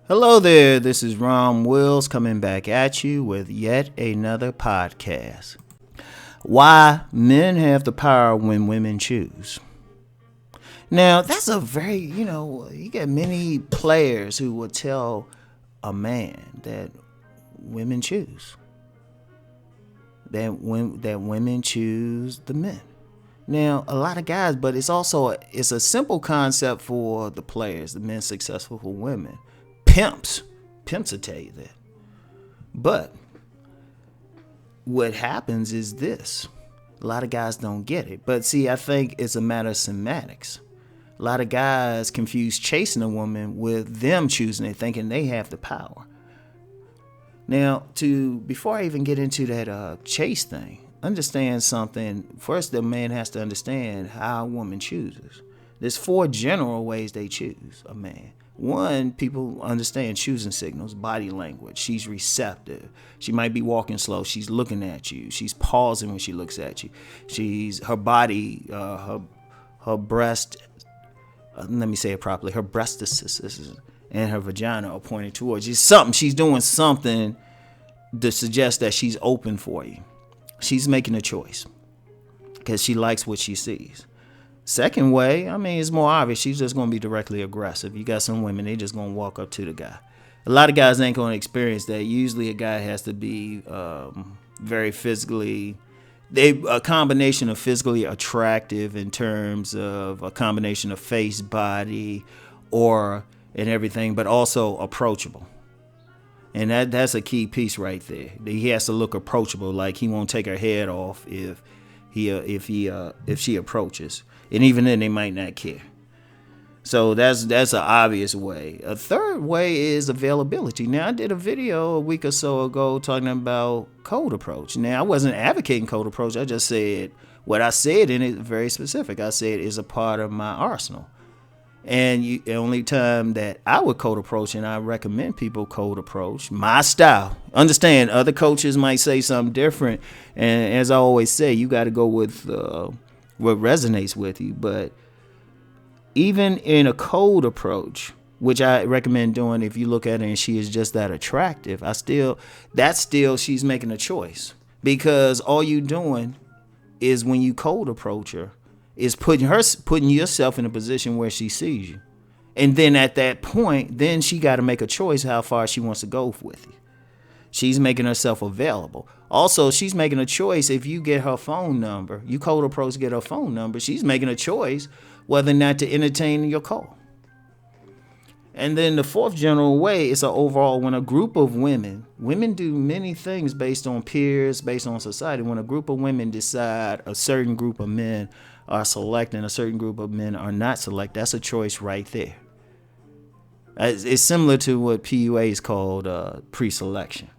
Hello there, this is Rom Wills coming back at you with yet another podcast. Why men have the power when women choose. Now, that's a very, you get many players who will tell a man that women choose. That women choose the men. Now, a lot of guys, but it's a simple concept for the players, the men successful for women. Pimps will tell you that. But what happens is this. A lot of guys don't get it. But see, I think it's a matter of semantics. A lot of guys confuse chasing a woman with them choosing it, thinking they have the power. Now, before I even get into that chase thing, understand something. First, the man has to understand how a woman chooses. There's 4 general ways they choose a man. One, people understand choosing signals, body language. She's receptive. She might be walking slow. She's looking at you. She's pausing when she looks at you. Her body, her breast, let me say it properly, her breastises and her vagina are pointed towards you. She's doing something to suggest that she's open for you. She's making a choice because she likes what she sees. Second way, it's more obvious. She's just going to be directly aggressive. You got some women, they just going to walk up to the guy. A lot of guys ain't going to experience that. Usually a guy has to be very physically, a combination of physically attractive in terms of a combination of face, body, aura, and everything, but also approachable. And that's a key piece right there. He has to look approachable, like he won't take her head off if she approaches. And even then, they might not care. So that's an obvious way. A third way is availability. Now, I did a video a week or so ago talking about cold approach. Now, I wasn't advocating cold approach. I just said what I said in it very specific. I said it's a part of my arsenal. And the only time that I would cold approach, and I recommend people cold approach, my style. Understand, other coaches might say something different. And as I always say, you got to go with what resonates with you. But even in a cold approach, which I recommend doing if you look at her and she is just that attractive, she's making a choice. Because all you doing is when you cold approach her, is putting yourself in a position where she sees you. And then at that point, then she got to make a choice how far she wants to go with you. She's making herself available. Also, she's making a choice. If you get her phone number, you cold approach, get her phone number, she's making a choice whether or not to entertain your call. And then the fourth general way is when a group of women do many things based on peers, based on society. When a group of women decide a certain group of men are selected and a certain group of men are not selected, that's a choice right there. It's similar to what PUA is called pre-selection.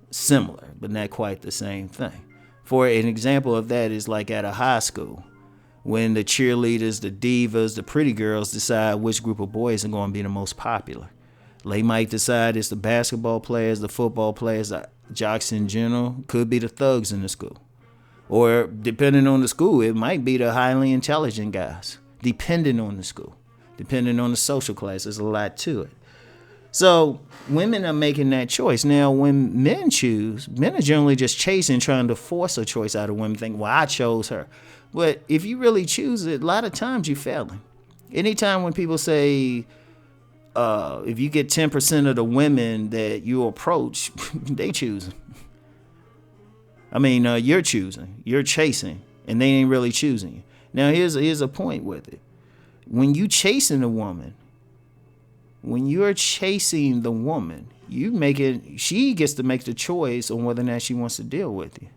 Similar, but not quite the same thing. For an example of that is like at a high school, when the cheerleaders, the divas, the pretty girls decide which group of boys are going to be the most popular. They might decide it's the basketball players, the football players, the jocks in general, could be the thugs in the school. Or depending on the school, it might be the highly intelligent guys, depending on the school, depending on the social class. There's a lot to it. So women are making that choice. Now, when men choose, men are generally just chasing, trying to force a choice out of women, think, well, I chose her. But if you really choose it, a lot of times you're failing. Anytime when people say, if you get 10% of the women that you approach, they choose. You're choosing, you're chasing, and they ain't really choosing you. Now, here's a point with it. When you chasing a woman, when you're chasing the woman, she gets to make the choice on whether or not she wants to deal with you.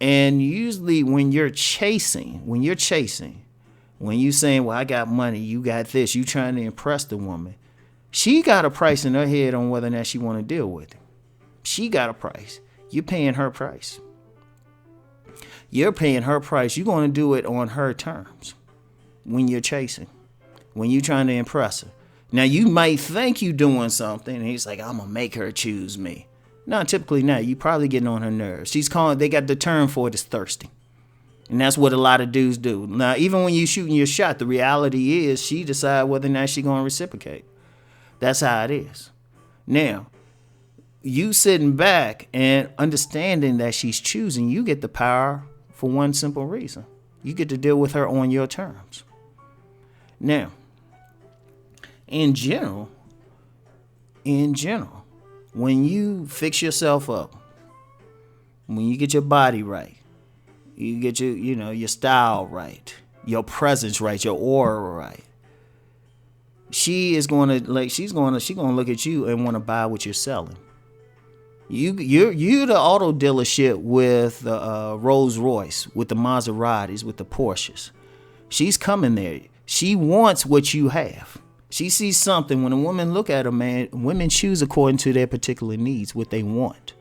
And usually when you're chasing, when you saying, well, I got money, you got this, you trying to impress the woman, she got a price in her head on whether or not she want to deal with you. She got a price. You're paying her price. You're paying her price. You're going to do it on her terms when you're chasing, when you're trying to impress her. Now, you might think you're doing something, and he's like, I'm going to make her choose me. No, typically not. You probably getting on her nerves. They got the term for it is thirsty. And that's what a lot of dudes do. Now, even when you shooting your shot, the reality is she decide whether or not she going to reciprocate. That's how it is. Now, you sitting back and understanding that she's choosing, you get the power for one simple reason. You get to deal with her on your terms. Now, in general, when you fix yourself up, when you get your body right, you get your style right, your presence right, your aura right, she's gonna look at you and want to buy what you're selling. You're the auto dealership with the Rolls Royce, with the Maseratis, with the Porsches. She's coming there. She wants what you have. She sees something. When a woman look at a man, women choose according to their particular needs, what they want.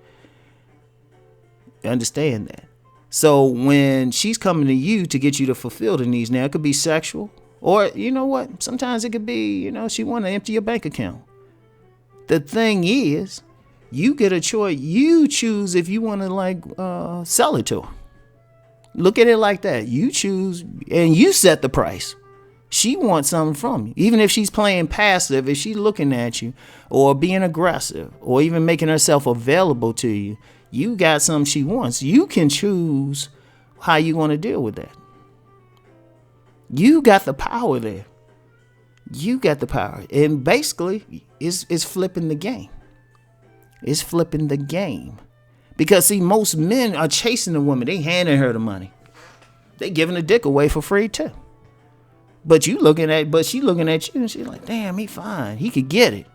You understand that? So when she's coming to you to get you to fulfill the needs, now it could be sexual, or you know what? Sometimes it could be, she want to empty your bank account. The thing is, you get a choice. You choose if you want to sell it to her. Look at it like that. You choose and you set the price. She wants something from you. Even if she's playing passive, if she's looking at you or being aggressive or even making herself available to you, you got something she wants. You can choose how you want to deal with that. You got the power there. You got the power. And basically, it's flipping the game. It's flipping the game. Because, see, most men are chasing a woman. They handing her the money. They giving the dick away for free, too. But she looking at you and she's like, damn, he fine. He could get it.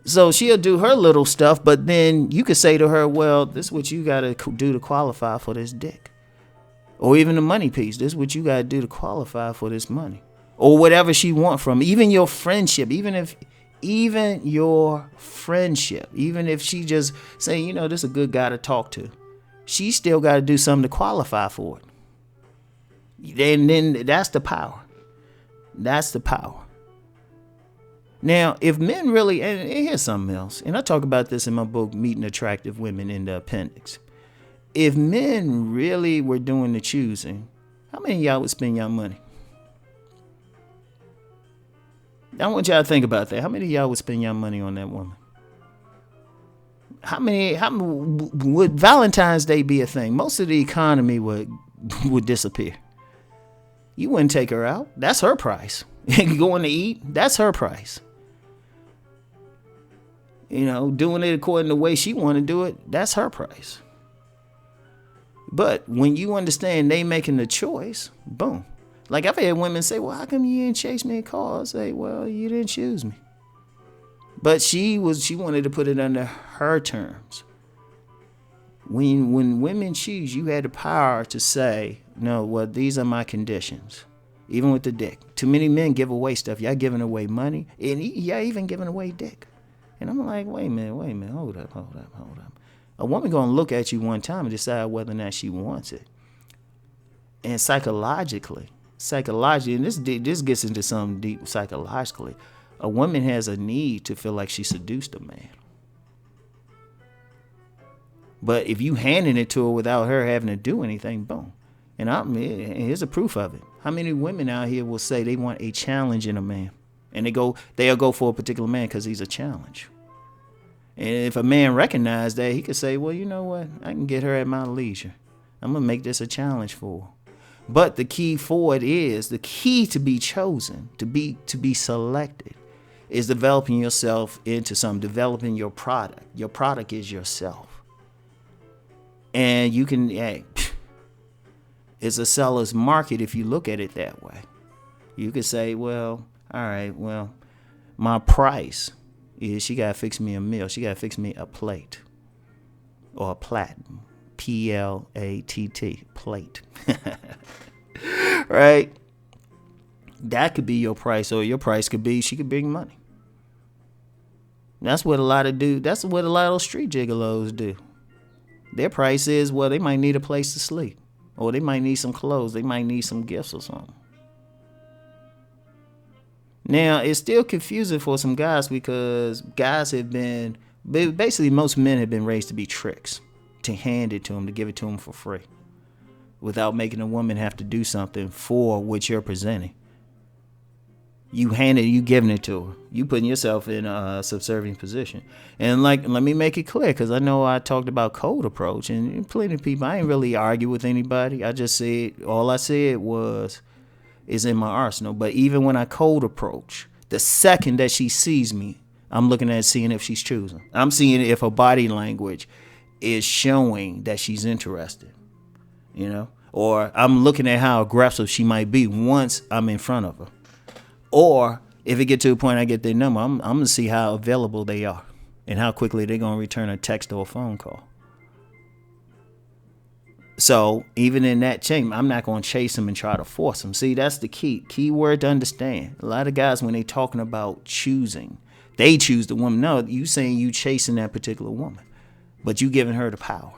So she'll do her little stuff, but then you could say to her, well, this is what you got to do to qualify for this dick. Or even the money piece. This is what you got to do to qualify for this money. Or whatever she want from. Even your friendship. Even if she just say, this is a good guy to talk to. She still got to do something to qualify for it. And then that's the power. That's the power. Now, if men really, and here's something else, and I talk about this in my book, Meeting Attractive Women, in the appendix. If men really were doing the choosing, how many of y'all would spend your money? I want y'all to think about that. How many of y'all would spend your money on that woman? How would Valentine's Day be a thing? Most of the economy would disappear. You wouldn't take her out. That's her price. Going to eat, that's her price. Doing it according to the way she want to do it, that's her price. But when you understand they making the choice, boom. Like I've had women say, well, how come you didn't chase me a car? I say, well, you didn't choose me. But she wanted to put it under her terms. When women choose, you had the power to say, no, well, these are my conditions. Even with the dick. Too many men give away stuff. Y'all giving away money. And y'all even giving away dick. And I'm like, wait a minute. Hold up. A woman going to look at you one time and decide whether or not she wants it. And psychologically, and this gets into something deep psychologically, a woman has a need to feel like she seduced a man. But if you handing it to her without her having to do anything, boom. And here's a proof of it. How many women out here will say they want a challenge in a man? And they'll go for a particular man because he's a challenge. And if a man recognizes that, he could say, well, you know what? I can get her at my leisure. I'm going to make this a challenge for her. But the key for it is, the key to be chosen, to be selected, is developing yourself into something, developing your product. Your product is yourself. And you can, it's a seller's market if you look at it that way. You could say, well, all right, well, my price is she got to fix me a meal. She got to fix me a plate or a platinum. Platt, plate. Right? That could be your price, or your price could be she could bring money. That's what a lot of those street gigolos do. Their price is, well, they might need a place to sleep, or they might need some clothes, they might need some gifts or something. Now, it's still confusing for some guys because basically most men have been raised to be tricks, to hand it to them, to give it to them for free, without making a woman have to do something for what you're presenting. You giving it to her. You putting yourself in a subservient position. And like, let me make it clear, because I know I talked about cold approach, and plenty of people, I ain't really argue with anybody. I just said, all I said was, is in my arsenal. But even when I cold approach, the second that she sees me, I'm looking at seeing if she's choosing. I'm seeing if her body language is showing that she's interested, or I'm looking at how aggressive she might be once I'm in front of her. Or if it get to a point I get their number, I'm going to see how available they are and how quickly they're going to return a text or a phone call. So even in that chain, I'm not going to chase them and try to force them. See, that's the key word to understand. A lot of guys, when they talking about choosing, they choose the woman. No, you saying you chasing that particular woman, but you giving her the power.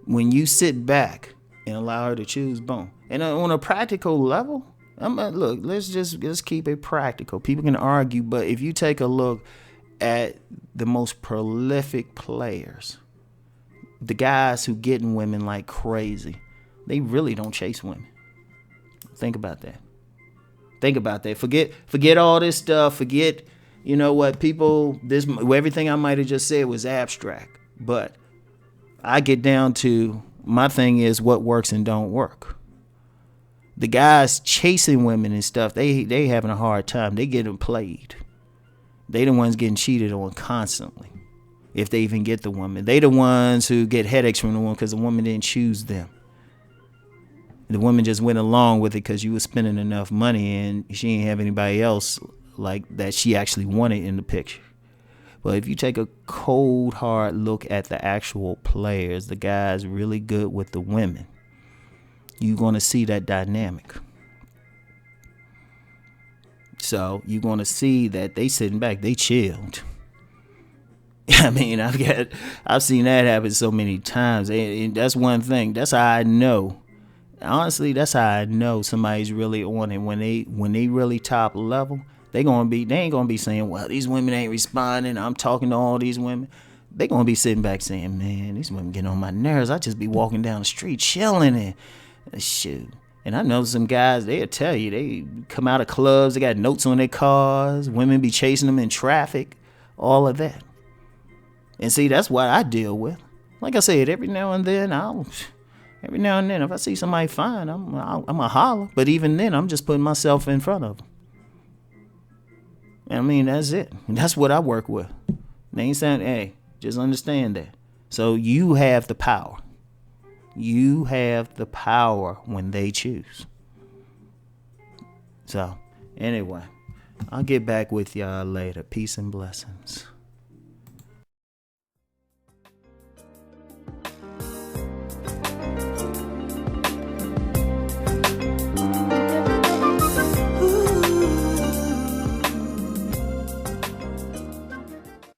When you sit back and allow her to choose, boom. And on a practical level, look, let's keep it practical. People can argue, but if you take a look at the most prolific players, the guys who getting women like crazy, they really don't chase women. Think about that. Forget all this stuff. Forget, what people, everything I might have just said was abstract. But I get down to, my thing is what works and don't work. The guys chasing women and stuff, they having a hard time. They getting played. They the ones getting cheated on constantly. If they even get the woman. They the ones who get headaches from the woman because the woman didn't choose them. The woman just went along with it because you were spending enough money and she ain't have anybody else like that she actually wanted in the picture. But if you take a cold, hard look at the actual players, the guys really good with the women, you're going to see that dynamic. So you're going to see that they sitting back, they chilled. I mean, I've seen that happen so many times. And that's one thing. That's how I know. Honestly, that's how I know somebody's really on it. When they really top level, they ain't gonna be saying, well, these women ain't responding. I'm talking to all these women. They gonna be sitting back saying, man, these women getting on my nerves. I just be walking down the street chilling and shoot. And I know some guys, they'll tell you, they come out of clubs, they got notes on their cars, women be chasing them in traffic, all of that. And see, that's what I deal with. Like I said, every now and then, if I see somebody fine, I'm a holler. But even then, I'm just putting myself in front of them. I mean, that's it. That's what I work with. They ain't saying, hey, just understand that. So you have the power. You have the power when they choose. So, anyway, I'll get back with y'all later. Peace and blessings.